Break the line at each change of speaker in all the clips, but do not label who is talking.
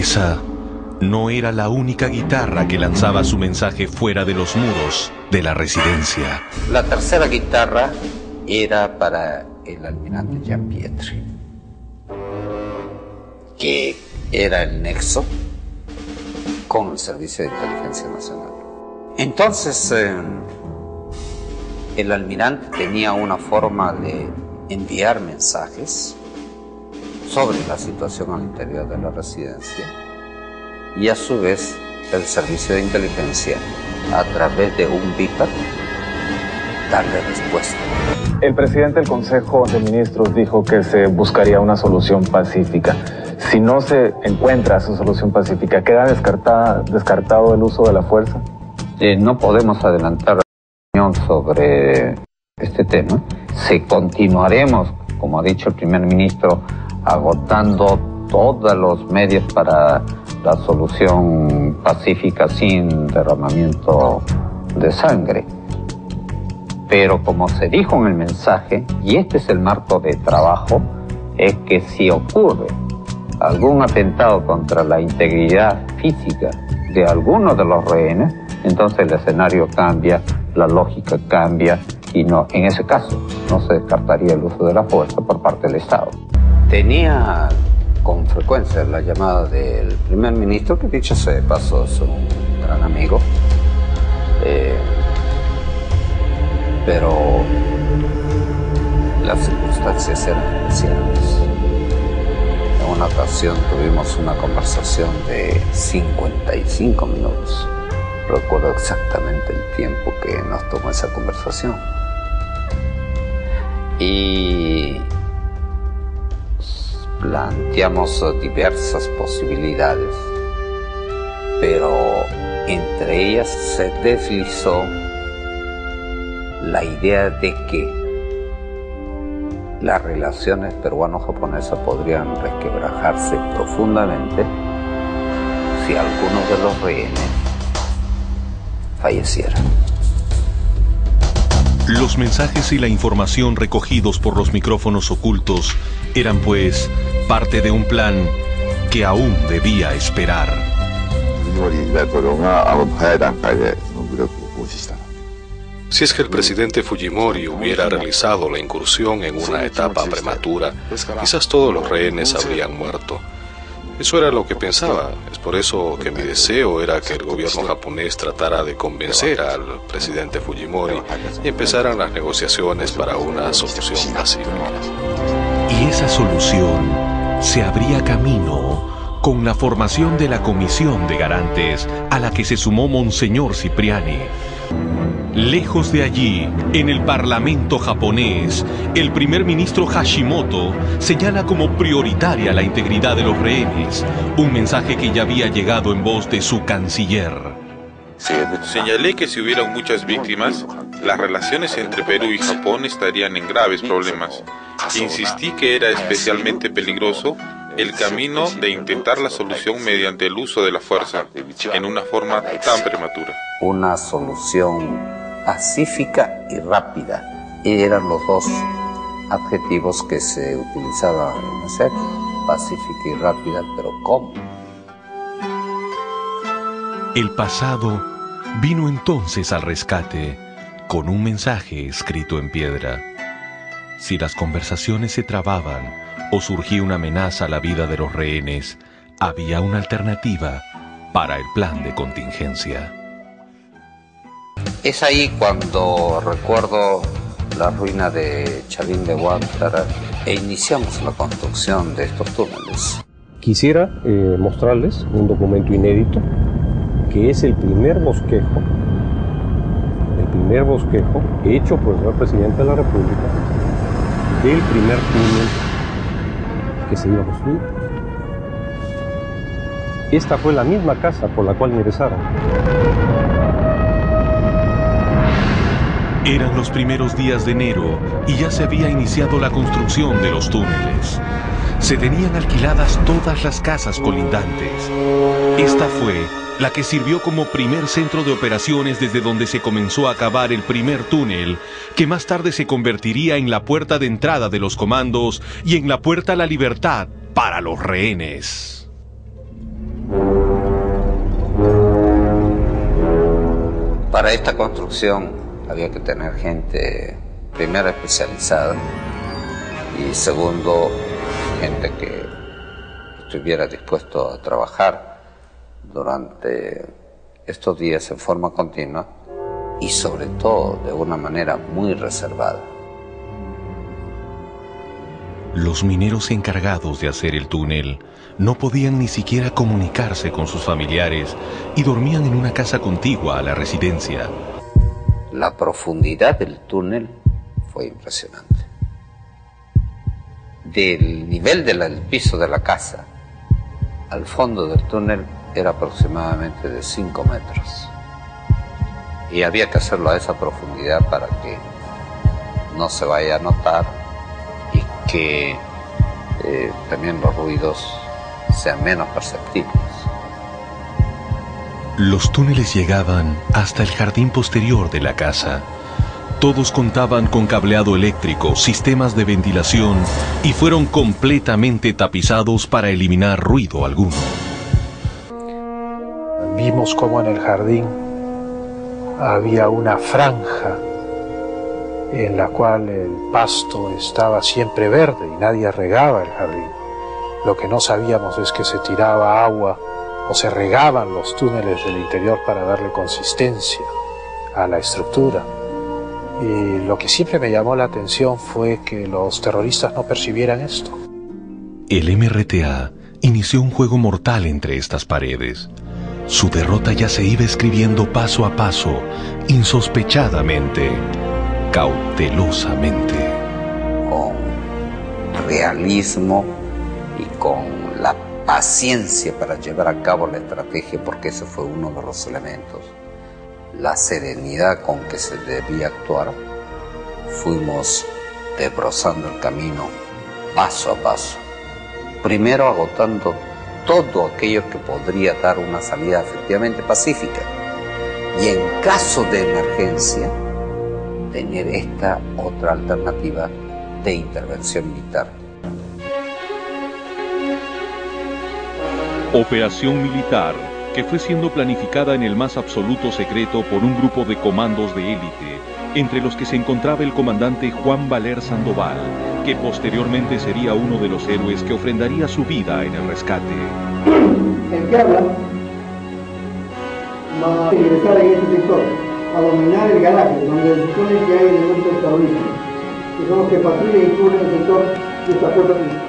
esa no era la única guitarra que lanzaba su mensaje fuera de los muros de la residencia.
La tercera guitarra era para el almirante Gianpietri, que era el nexo con el Servicio de Inteligencia Nacional. Entonces, el almirante tenía una forma de enviar mensajes sobre la situación al interior de la residencia y a su vez el Servicio de Inteligencia, a través de un beeper, darle respuesta.
El presidente del Consejo de Ministros dijo que se buscaría una solución pacífica. Si no se encuentra esa solución pacífica, ¿queda descartado el uso de la fuerza?
No podemos adelantar la opinión sobre este tema. Si continuaremos, como ha dicho el primer ministro, agotando todos los medios para la solución pacífica sin derramamiento de sangre. Pero como se dijo en el mensaje, y este es el marco de trabajo, es que si ocurre algún atentado contra la integridad física de alguno de los rehenes, entonces el escenario cambia, la lógica cambia, y no, en ese caso no se descartaría el uso de la fuerza por parte del Estado. Tenía con frecuencia la llamada del primer ministro, que dicho sea de paso es un gran amigo, pero las circunstancias eran especiales. En una ocasión tuvimos una conversación de 55 minutos. Recuerdo exactamente el tiempo que nos tomó esa conversación. Y planteamos diversas posibilidades, pero entre ellas se deslizó la idea de que las relaciones peruano-japonesas podrían resquebrajarse profundamente si alguno de los rehenes falleciera.
Los mensajes y la información recogidos por los micrófonos ocultos eran, pues, parte de un plan que aún debía esperar.
Si es que el presidente Fujimori hubiera realizado la incursión en una etapa prematura, quizás todos los rehenes habrían muerto. Eso era lo que pensaba. Es por eso que mi deseo era que el gobierno japonés tratara de convencer al presidente Fujimori y empezaran las negociaciones para una solución pacífica.
Y esa solución se abría camino con la formación de la Comisión de Garantes, a la que se sumó Monseñor Cipriani. Lejos de allí, en el Parlamento japonés, el primer ministro Hashimoto señala como prioritaria la integridad de los rehenes, un mensaje que ya había llegado en voz de su canciller.
Señalé que si hubieran muchas víctimas, las relaciones entre Perú y Japón estarían en graves problemas. Insistí que era especialmente peligroso el camino de intentar la solución mediante el uso de la fuerza, en una forma tan prematura.
Una solución pacífica y rápida eran los dos adjetivos que se utilizaban en ese pacífica y rápida, pero ¿cómo?
El pasado vino entonces al rescate con un mensaje escrito en piedra. Si las conversaciones se trababan o surgía una amenaza a la vida de los rehenes, había una alternativa para el plan de contingencia.
Es ahí cuando recuerdo la ruina de Chalín de Huántara e iniciamos la construcción de estos túneles.
Quisiera mostrarles un documento inédito que es el primer bosquejo hecho por el señor presidente de la República del primer túnel que se iba a construir. Esta fue la misma casa por la cual ingresaron.
Eran los primeros días de enero y ya se había iniciado la construcción de los túneles. Se tenían alquiladas todas las casas colindantes. Esta fue la que sirvió como primer centro de operaciones desde donde se comenzó a cavar el primer túnel, que más tarde se convertiría en la puerta de entrada de los comandos y en la puerta a la libertad para los rehenes.
Para esta construcción había que tener gente, primero especializada y segundo, gente que estuviera dispuesto a trabajar durante estos días en forma continua y sobre todo de una manera muy reservada.
Los mineros encargados de hacer el túnel no podían ni siquiera comunicarse con sus familiares y dormían en una casa contigua a la residencia.
La profundidad del túnel fue impresionante. Del nivel del piso de la casa al fondo del túnel era aproximadamente de 5 metros. Y había que hacerlo a esa profundidad para que no se vaya a notar y que también los ruidos sean menos perceptibles.
Los túneles llegaban hasta el jardín posterior de la casa. Todos contaban con cableado eléctrico, sistemas de ventilación y fueron completamente tapizados para eliminar ruido alguno.
Vimos como en el jardín había una franja en la cual el pasto estaba siempre verde y nadie regaba el jardín. Lo que no sabíamos es que se tiraba agua o se regaban los túneles del interior para darle consistencia a la estructura. Y lo que siempre me llamó la atención fue que los terroristas no percibieran esto.
El MRTA inició un juego mortal entre estas paredes. Su derrota ya se iba escribiendo paso a paso, insospechadamente, cautelosamente.
Con realismo y con la paciencia para llevar a cabo la estrategia, porque ese fue uno de los elementos. La serenidad con que se debía actuar, fuimos desbrozando el camino paso a paso. Primero agotando todo aquello que podría dar una salida efectivamente pacífica. Y en caso de emergencia, tener esta otra alternativa de intervención militar.
Operación militar que fue siendo planificada en el más absoluto secreto por un grupo de comandos de élite, entre los que se encontraba el comandante Juan Valer Sandoval, que posteriormente sería uno de los héroes que ofrendaría su vida en el rescate.
El que habla va a ingresar en este sector, a dominar el garaje, donde se supone que hay elementos terroristas, que son los que patrullan y cubren el sector de esta puerta principal.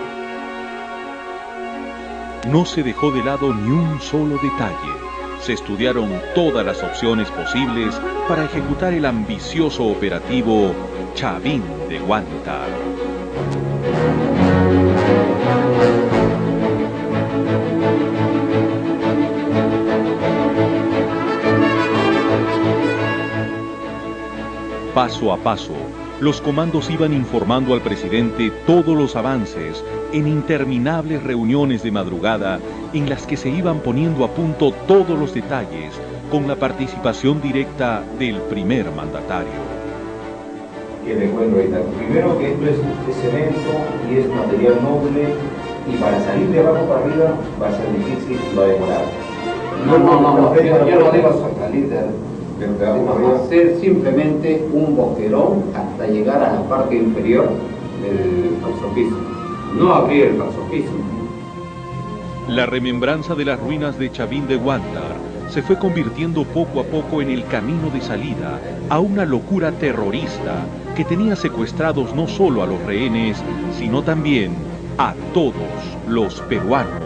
No se dejó de lado ni un solo detalle. Se estudiaron todas las opciones posibles para ejecutar el ambicioso operativo Chavín de Huántar. Paso a paso, los comandos iban informando al presidente todos los avances en interminables reuniones de madrugada en las que se iban poniendo a punto todos los detalles con la participación directa del primer mandatario.
Que recuerdo ahorita, primero que esto es cemento y es material noble y para salir de abajo para arriba va a ser difícil y va a demorar.
No, yo no digo salir de vamos a hacer simplemente un boquerón hasta llegar a la parte inferior del falso piso. No abrir el falso piso.
La remembranza de las ruinas de Chavín de Huántar se fue convirtiendo poco a poco en el camino de salida a una locura terrorista que tenía secuestrados no solo a los rehenes, sino también a todos los peruanos.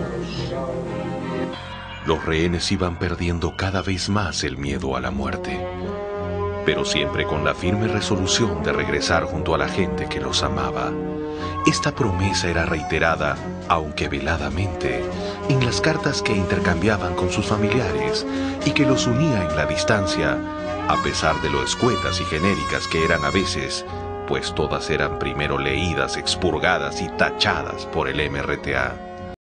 Los rehenes iban perdiendo cada vez más el miedo a la muerte, pero siempre con la firme resolución de regresar junto a la gente que los amaba. Esta promesa era reiterada, aunque veladamente, en las cartas que intercambiaban con sus familiares y que los unía en la distancia, a pesar de lo escuetas y genéricas que eran a veces, pues todas eran primero leídas, expurgadas y tachadas por el MRTA.